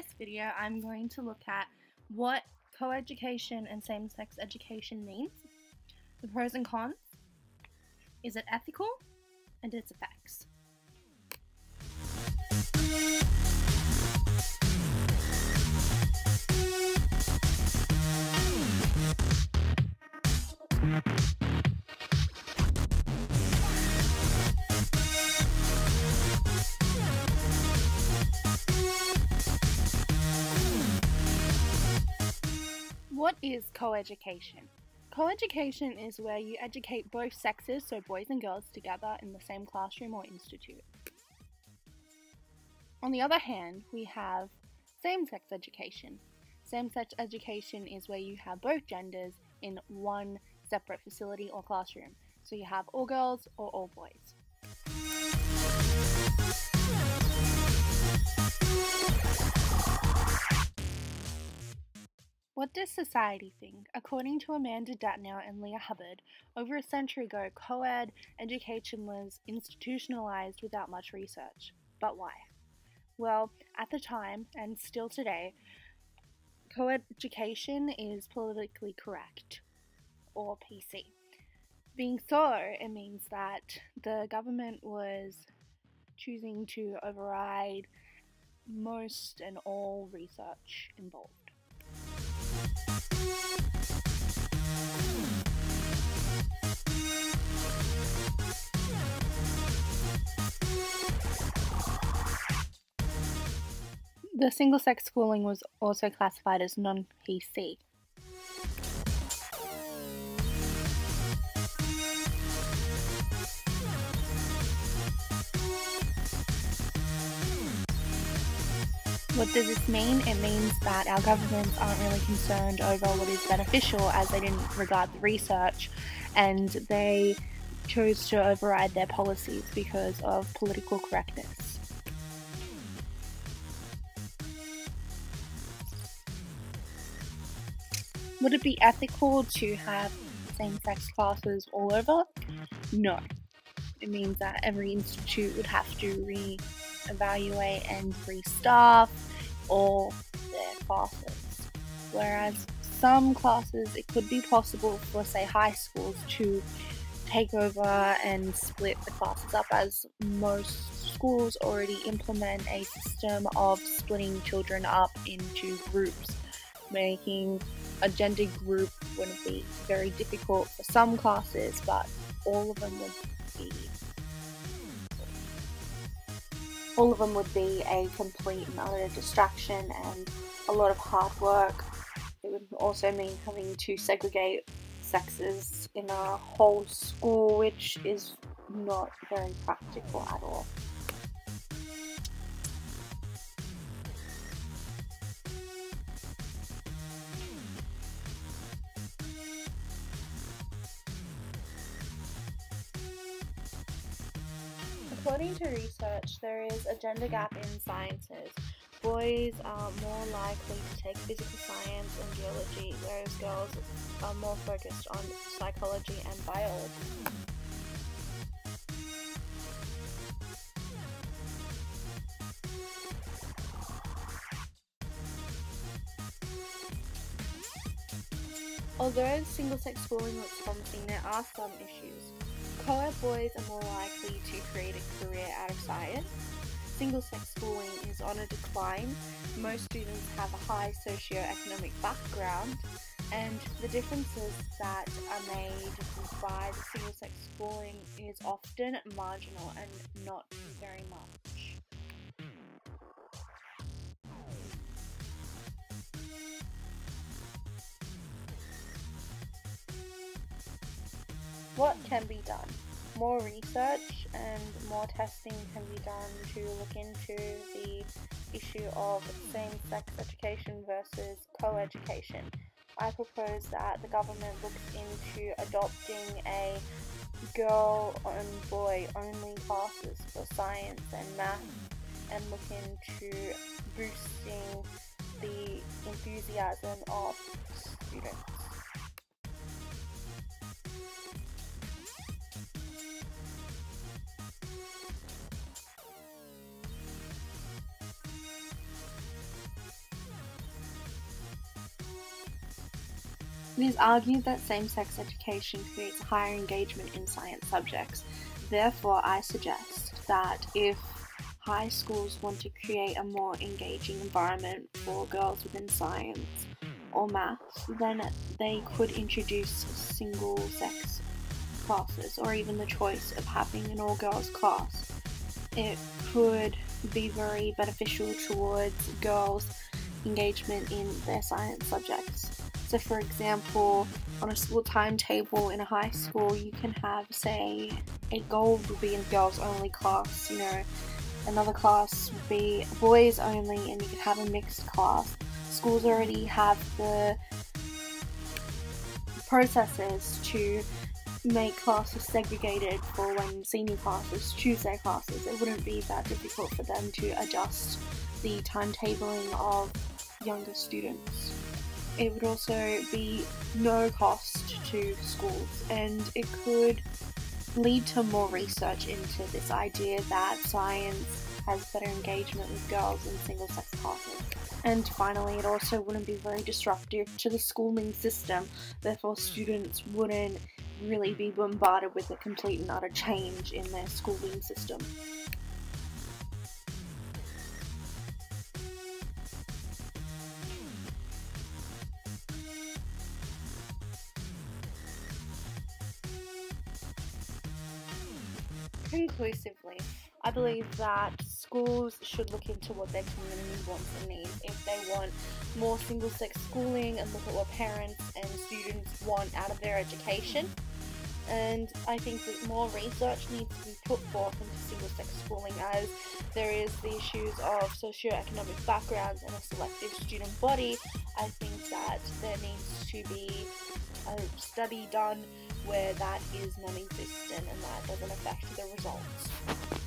this video, I'm going to look at what co-education and same-sex education means, the pros and cons, is it ethical, and its effects. What is co-education? Co-education is where you educate both sexes, so boys and girls, together in the same classroom or institute. On the other hand, we have same-sex education. Same-sex education is where you have both genders in one separate facility or classroom. So you have all girls or all boys. What does society think? According to Amanda Datnow and Leah Hubbard, over a century ago, co-ed education was institutionalized without much research. But why? Well, at the time, and still today, co-education is politically correct, or PC. Being so, it means that the government was choosing to override most and all research involved. The single-sex schooling was also classified as non-PC. What does this mean? It means that our governments aren't really concerned over what is beneficial, as they didn't regard the research, and they chose to override their policies because of political correctness. Would it be ethical to have same-sex classes all over? No. It means that every institute would have to re-evaluate and restaff all their classes. Whereas some classes, it could be possible for, say, high schools to take over and split the classes up, as most schools already implement a system of splitting children up into groups, making a gender group wouldn't be very difficult for some classes, but all of them would be a complete and utter distraction and a lot of hard work. It would also mean having to segregate sexes in a whole school, which is not very practical at all. According to research, there is a gender gap in sciences. Boys are more likely to take physical science and geology, whereas girls are more focused on psychology and biology. Although single-sex schooling looks promising, there are some issues. Co-ed boys are more likely to create a career out of science. Single-sex schooling is on a decline. Most students have a high socio-economic background, and the differences that are made by the single-sex schooling is often marginal and not very much. What can be done? More research and more testing can be done to look into the issue of same-sex education versus co-education. I propose that the government looks into adopting a girl and boy only classes for science and math, and look into boosting the enthusiasm of students. It is argued that same-sex education creates higher engagement in science subjects. Therefore, I suggest that if high schools want to create a more engaging environment for girls within science or maths, then they could introduce single-sex classes, or even the choice of having an all-girls class. It could be very beneficial towards girls' engagement in their science subjects. So for example, on a school timetable in a high school, you can have, say, a gold would be in girls only class, another class would be boys only, and you could have a mixed class. Schools already have the processes to make classes segregated for when senior classes choose their classes. It wouldn't be that difficult for them to adjust the timetabling of younger students. It would also be no cost to schools, and it could lead to more research into this idea that science has better engagement with girls in single-sex classes. And finally, it also wouldn't be very disruptive to the schooling system, therefore students wouldn't really be bombarded with a complete and utter change in their schooling system. Conclusively, I believe that schools should look into what their community wants and needs. If they want more single-sex schooling, and look at what parents and students want out of their education. And I think that more research needs to be put forth into single-sex schooling, as there is the issues of socioeconomic backgrounds and a selective student body. I think that there needs to be a study done where that is non-existent and that doesn't affect the results.